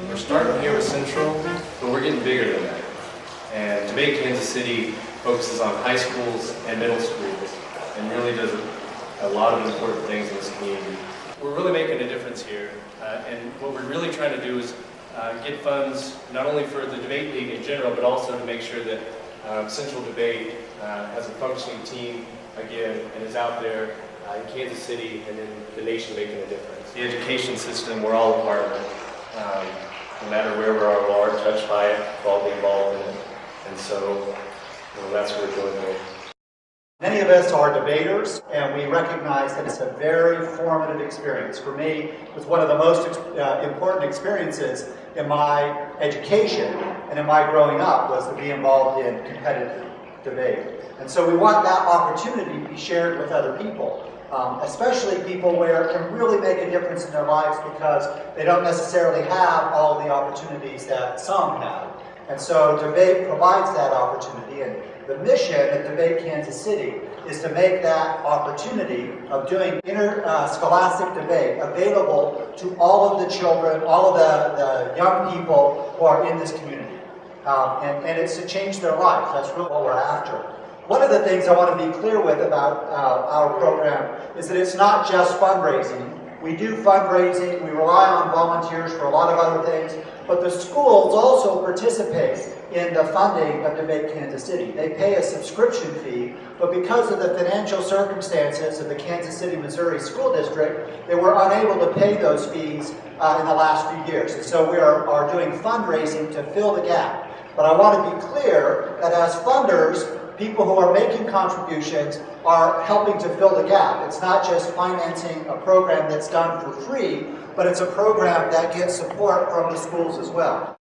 We're starting here with Central, but we're getting bigger than that. And Debate Kansas City focuses on high schools and middle schools and really does a lot of important things in this community. We're really making a difference here, and what we're really trying to do is get funds not only for the debate league in general, but also to make sure that Central Debate has a functioning team again and is out there in Kansas City and in the nation making a difference. The education system, we're all a part of it. No matter where we are touched by it, we're all involved in it. And so that's what we're doing here. Many of us are debaters, and we recognize that it's a very formative experience. For me, it was one of the most important experiences in my education and in my growing up was to be involved in competitive debate. And so we want that opportunity to be shared with other people, especially people where it can really make a difference in their lives because they don't necessarily have all the opportunities that some have. And so debate provides that opportunity, and the mission at Debate Kansas City is to make that opportunity of doing interscholastic debate available to all of the children, all of the young people who are in this community. And it's to change their lives. That's really what we're after. One of the things I want to be clear with about our program is that it's not just fundraising. We do fundraising, we rely on volunteers for a lot of other things, but the schools also participate in the funding of Debate Kansas City. They pay a subscription fee, but because of the financial circumstances of the Kansas City, Missouri School District, they were unable to pay those fees in the last few years. And so we are doing fundraising to fill the gap. But I want to be clear that as funders, people who are making contributions are helping to fill the gap. It's not just financing a program that's done for free, but it's a program that gets support from the schools as well.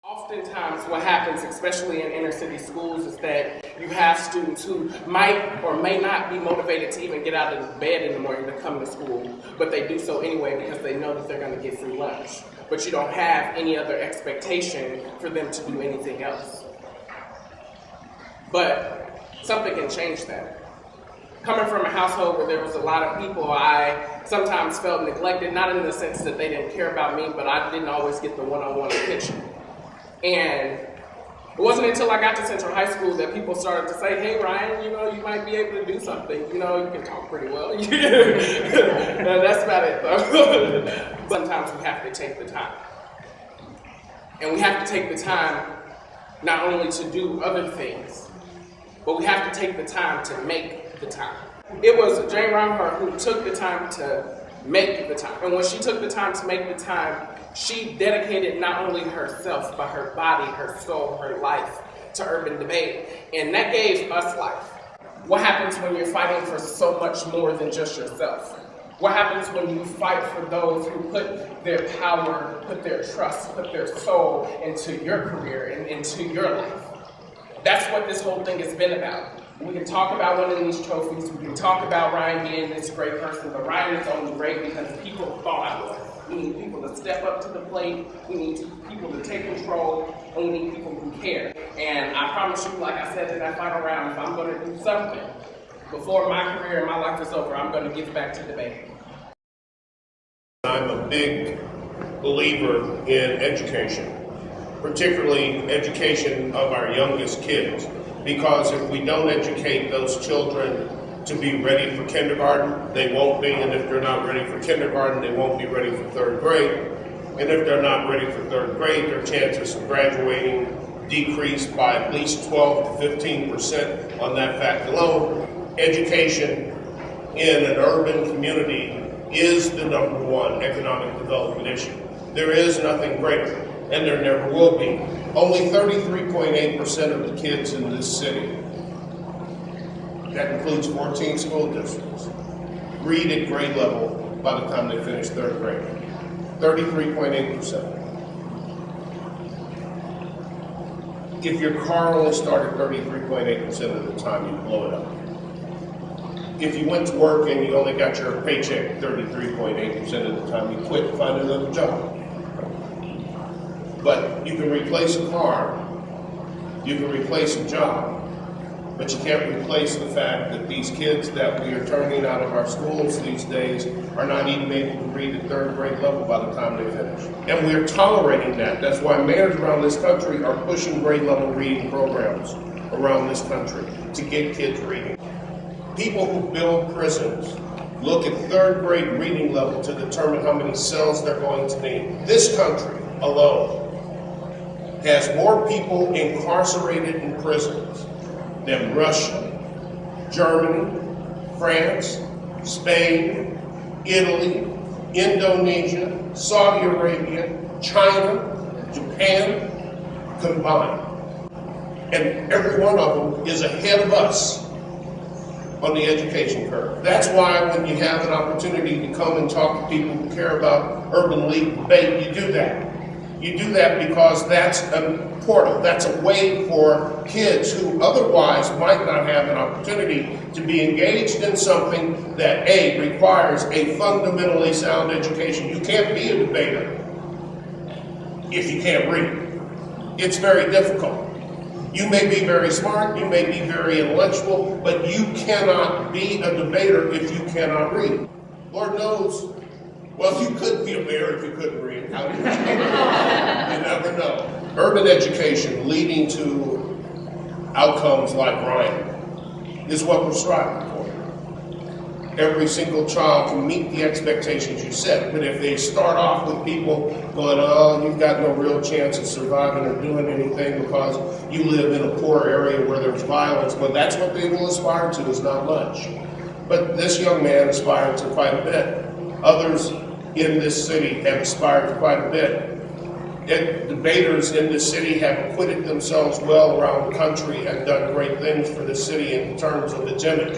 Oftentimes what happens, especially in inner city schools, is that you have students who might or may not be motivated to even get out of bed in the morning to come to school, but they do so anyway because they know that they're going to get free lunch. But you don't have any other expectation for them to do anything else. But something can change that. Coming from a household where there was a lot of people, I sometimes felt neglected, not in the sense that they didn't care about me, but I didn't always get the one-on-one attention. And it wasn't until I got to Central High School that people started to say, hey Ryan, you might be able to do something. You can talk pretty well. No, that's about it though. Sometimes we have to take the time. And we have to take the time not only to do other things, but we have to take the time to make the time. It was Jane Rinehart who took the time to make the time. And when she took the time to make the time, she dedicated not only herself, but her body, her soul, her life to urban debate. And that gave us life. What happens when you're fighting for so much more than just yourself? What happens when you fight for those who put their power, put their trust, put their soul into your career and into your life? That's what this whole thing has been about. We can talk about winning these trophies, we can talk about Ryan being this great person, but Ryan is only great because people thought I was. We need people to step up to the plate, we need people to take control, and we need people who care. And I promise you, like I said in that final round, if I'm going to do something before my career and my life is over, I'm going to give back to debate. I'm a big believer in education, particularly education of our youngest kids, because if we don't educate those children to be ready for kindergarten, they won't be, and if they're not ready for kindergarten, they won't be ready for third grade. And if they're not ready for third grade, their chances of graduating decrease by at least 12 to 15% on that fact alone. Education in an urban community is the #1 economic development issue. There is nothing greater, and there never will be. Only 33.8% of the kids in this city that includes 14 school districts, read at grade level by the time they finish third grade. 33.8%. If your car only started 33.8% of the time, you blow it up. If you went to work and you only got your paycheck 33.8% of the time, you quit and find another job. But you can replace a car, you can replace a job, but you can't replace the fact that these kids that we are turning out of our schools these days are not even able to read at third grade level by the time they finish. And we're tolerating that. That's why mayors around this country are pushing grade level reading programs around this country to get kids reading. People who build prisons look at third grade reading level to determine how many cells they're going to need. This country alone has more people incarcerated in prisons than Russia, Germany, France, Spain, Italy, Indonesia, Saudi Arabia, China, Japan combined. And every one of them is ahead of us on the education curve. That's why when you have an opportunity to come and talk to people who care about urban league debate, you do that. You do that because that's a portal, that's a way for kids who otherwise might not have an opportunity to be engaged in something that A, requires a fundamentally sound education. You can't be a debater if you can't read. It's very difficult. You may be very smart, you may be very intellectual, but you cannot be a debater if you cannot read. Lord knows, well, you couldn't be a mayor if you couldn't read. How do you? You never know. Urban education leading to outcomes like Ryan is what we're striving for. Every single child can meet the expectations you set, but if they start off with people going, oh, you've got no real chance of surviving or doing anything because you live in a poor area where there's violence, well, that's what they will aspire to, is not much. But this young man aspired to quite a bit. Others in this city have aspired to quite a bit. Debaters in this city have acquitted themselves well around the country and done great things for the city in terms of agenda.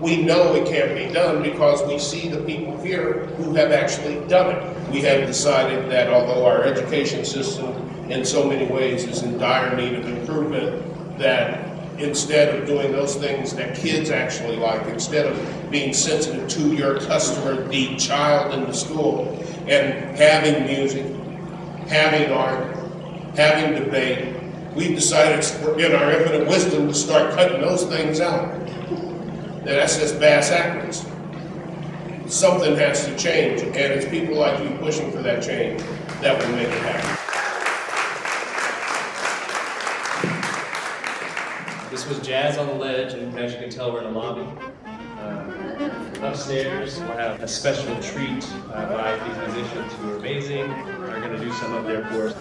We know it can be done because we see the people here who have actually done it. We have decided that although our education system in so many ways is in dire need of improvement, that instead of doing those things that kids actually like, instead of being sensitive to your customer, the child in the school, and having music, having art, having debate, we've decided in our infinite wisdom to start cutting those things out. That's just bass backwards. Something has to change, and it's people like you pushing for that change that will make it happen. This was Jazz on the Ledge, and as you can tell, we're in a lobby. Upstairs, we'll have a special treat by these musicians who are amazing. They're going to do some of their course.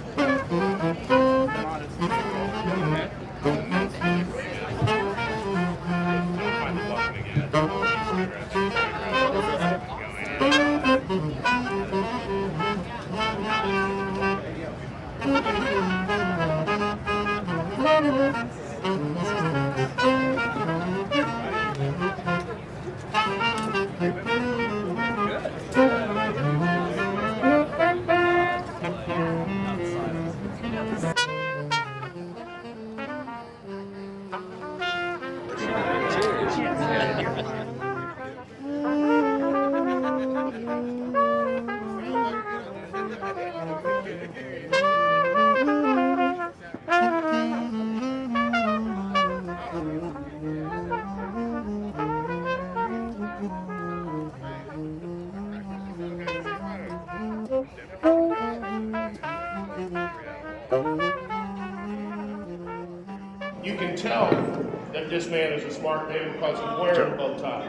You can tell that this man is a smart man because he's wearing a bow tie.